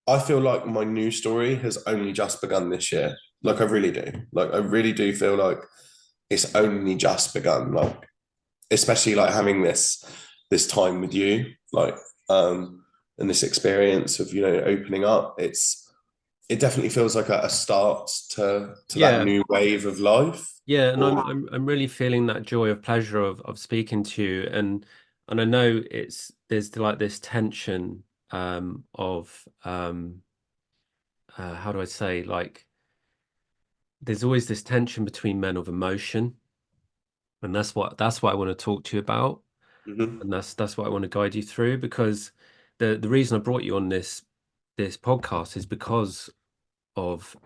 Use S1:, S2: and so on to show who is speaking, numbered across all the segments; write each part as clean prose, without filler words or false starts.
S1: I feel like my new story has only just begun this year. Like I really do. Like I really do feel like it's only just begun. Like especially like having this time with you, like and this experience of opening up. It definitely feels like a start to that
S2: Yeah,
S1: new wave of life.
S2: yeah, and I'm
S1: Or
S2: I'm I'm really feeling that joy of pleasure of speaking to you, and I know there's like this tension of how do I say, like there's always this tension between men of emotion, and that's what I want to talk to you about,
S1: Mhm.
S2: and that's what I want to guide you through, because the reason I brought you on this podcast is because of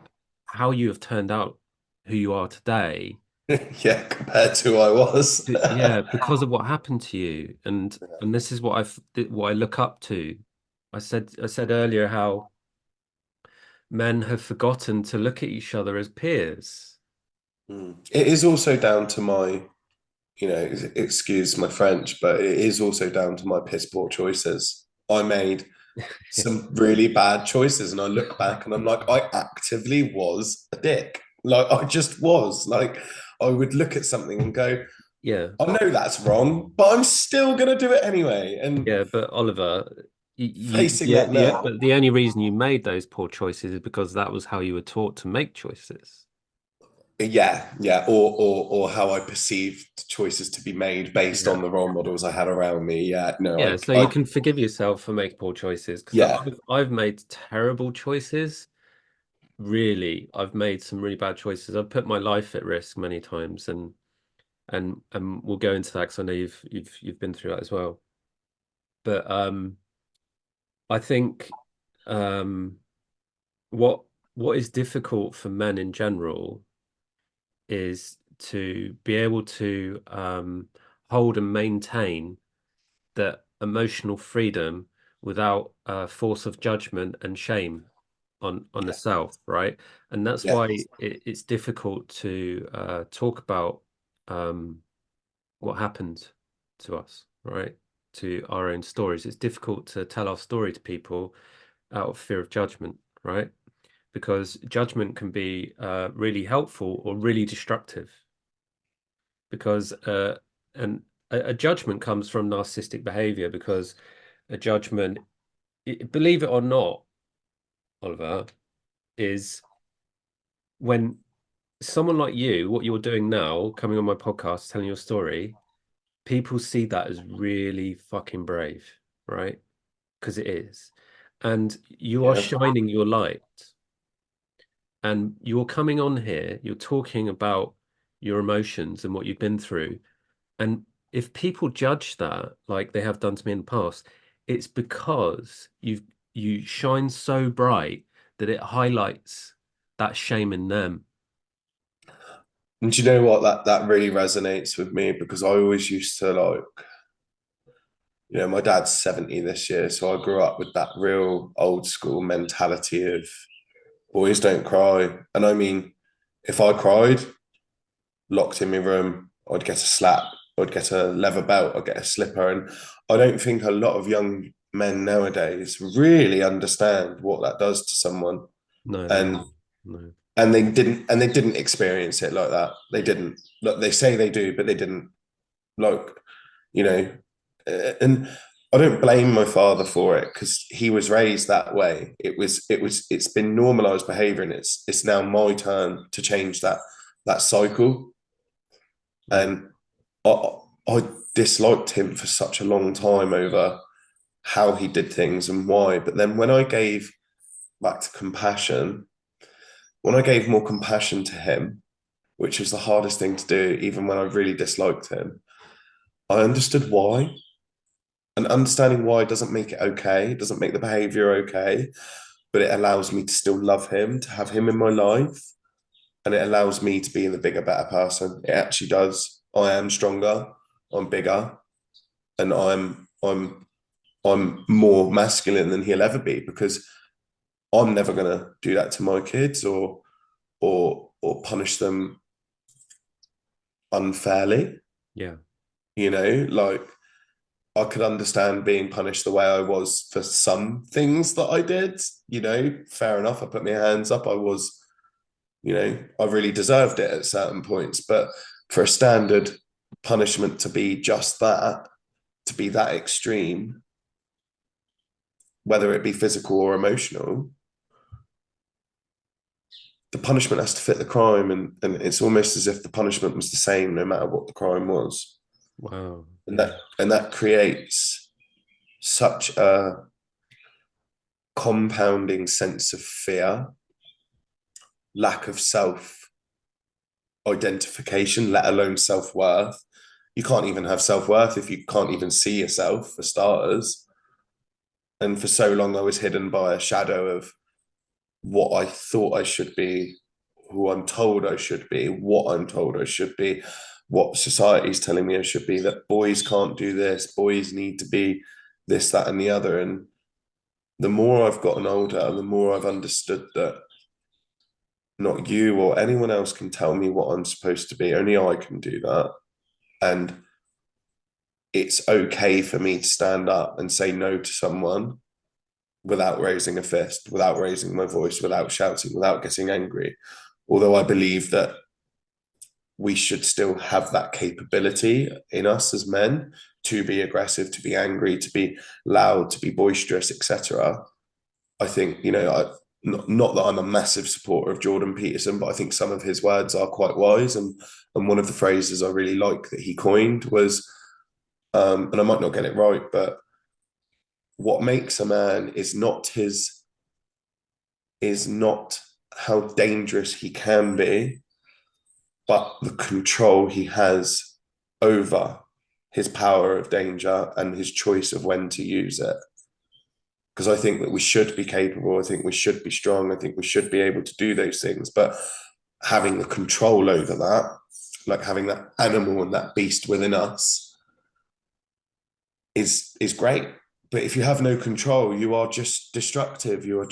S2: how you have turned out who you are today.
S1: Yeah, compared to who I was.
S2: Yeah, because of what happened to you, and this is what I look up to. I said earlier how men have forgotten to look at each other as peers.
S1: Mm. It is also down to my, excuse my French, but it is also down to my piss poor choices. I made some really bad choices, and I look back and I'm like, I actively was a dick. Like I just was. Like I would look at something and go,
S2: Yeah,
S1: I know that's wrong, but I'm still gonna do it anyway. And
S2: yeah, but Oliver,
S1: facing that now,
S2: but the only reason you made those poor choices is because that was how you were taught to make choices.
S1: yeah, yeah, or how I perceived choices to be made based
S2: Yeah.
S1: on the role models I had around me. Yeah, no,
S2: Yeah, so you
S1: I
S2: can forgive yourself for making poor choices, because
S1: yeah,
S2: I've made terrible choices. Really, I've made some really bad choices. I've put my life at risk many times, and we'll go into that because I know you've been through that as well. But I think um, what what is difficult for men in general is to be able to hold and maintain that emotional freedom without force of judgment and shame on the
S1: yeah,
S2: self, right? And that's
S1: yeah.
S2: why it's difficult to talk about um, what happened to us, right? To our own stories. It's difficult to tell our story to people out of fear of judgment, right? Because judgment can be really helpful or really destructive. Because and a judgment comes from narcissistic behavior, because a judgment, believe it or not, Oliver, is when someone like you, what you're doing now, coming on my podcast, telling your story, people see that as really fucking brave, right? Because it is. And you are
S1: Yeah.
S2: shining your light. And you're coming on here, you're talking about your emotions and what you've been through. And if people judge that like they have done to me in the past, it's because you shine so bright that it highlights that shame in them.
S1: And do you know what? That really resonates with me because I always used to like, my dad's 70 this year, so I grew up with that real old school mentality of boys don't cry. And I mean, if I cried, locked in my room, I'd get a slap, I'd get a leather belt, I'd get a slipper. And I don't think a lot of young men nowadays really understand what that does to someone.
S2: No, they
S1: And
S2: don't. No.
S1: and they didn't experience it like that. They didn't. Look, they say they do, but they didn't. Like, you know, and I don't blame my father for it because he was raised that way. It's been normalized behavior, and it's now my turn to change that cycle.
S2: Yeah.
S1: And I disliked him for such a long time over how he did things and why. But then when I gave back to compassion, when I gave more compassion to him, which was the hardest thing to do, even when I really disliked him, I understood why. And understanding why doesn't make it okay, it doesn't make the behavior okay, but it allows me to still love him, to have him in my life. And it allows me to be the bigger, better person. It actually does. I am stronger, I'm bigger, and I'm more masculine than he'll ever be because I'm never gonna do that to my kids or punish them unfairly.
S2: Yeah.
S1: You know, like I could understand being punished the way I was for some things that I did. You know, fair enough. I put my hands up. I was, you know, I really deserved it at certain points. But for a standard punishment to be just that, to be that extreme, whether it be physical or emotional, the punishment has to fit the crime. And it's almost as if the punishment was the same no matter what the crime was.
S2: Wow.
S1: And
S2: Yeah.
S1: that creates such a compounding sense of fear, lack of self identification, let alone self worth. You can't even have self worth if you can't even see yourself, for starters. And for so long, I was hidden by a shadow of what I thought I should be, who I'm told I should be, what I'm told I should be, what society's telling me I should be, that boys can't do this, boys need to be this, that, and the other. And the more I've gotten older, the more I've understood that not you or anyone else can tell me what I'm supposed to be. Only I can do that. And it's okay for me to stand up and say no to someone without raising a fist, without raising my voice, without shouting, without getting angry. Although I believe that we should still have that capability in us as men to be aggressive, to be angry, to be loud, to be boisterous, etc. I think, you know, not that I'm a massive supporter of Jordan Peterson, but I think some of his words are quite wise. And one of the phrases I really like that he coined was, and I might not get it right, but what makes a man is not how dangerous he can be, but the control he has over his power of danger and his choice of when to use it. Because I think that we should be capable. I think we should be strong. I think we should be able to do those things. But having the control over that, like having that animal and that beast within us, is great. But if you have no control, you are just destructive. You're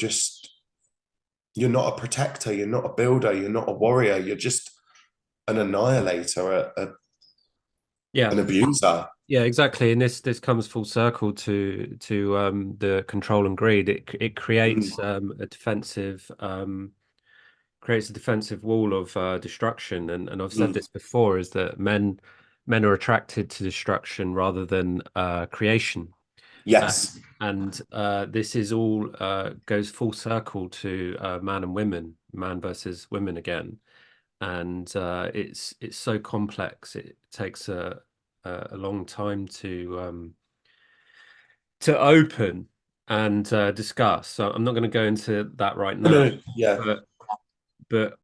S1: not a protector. You're not a builder. You're not a warrior. You're just an annihilator,
S2: Yeah.
S1: an abuser.
S2: Yeah, exactly. And this comes full circle to the control and greed. It
S1: Mm.
S2: creates a defensive wall of destruction. And I've said
S1: Mm.
S2: this before, is that men are attracted to destruction rather than creation.
S1: Yes.
S2: This is all goes full circle to man and women, man versus women again. And it's so complex. It takes a long time to open and discuss. So I'm not going to go into that right
S1: No,
S2: now,
S1: no, yeah.
S2: but but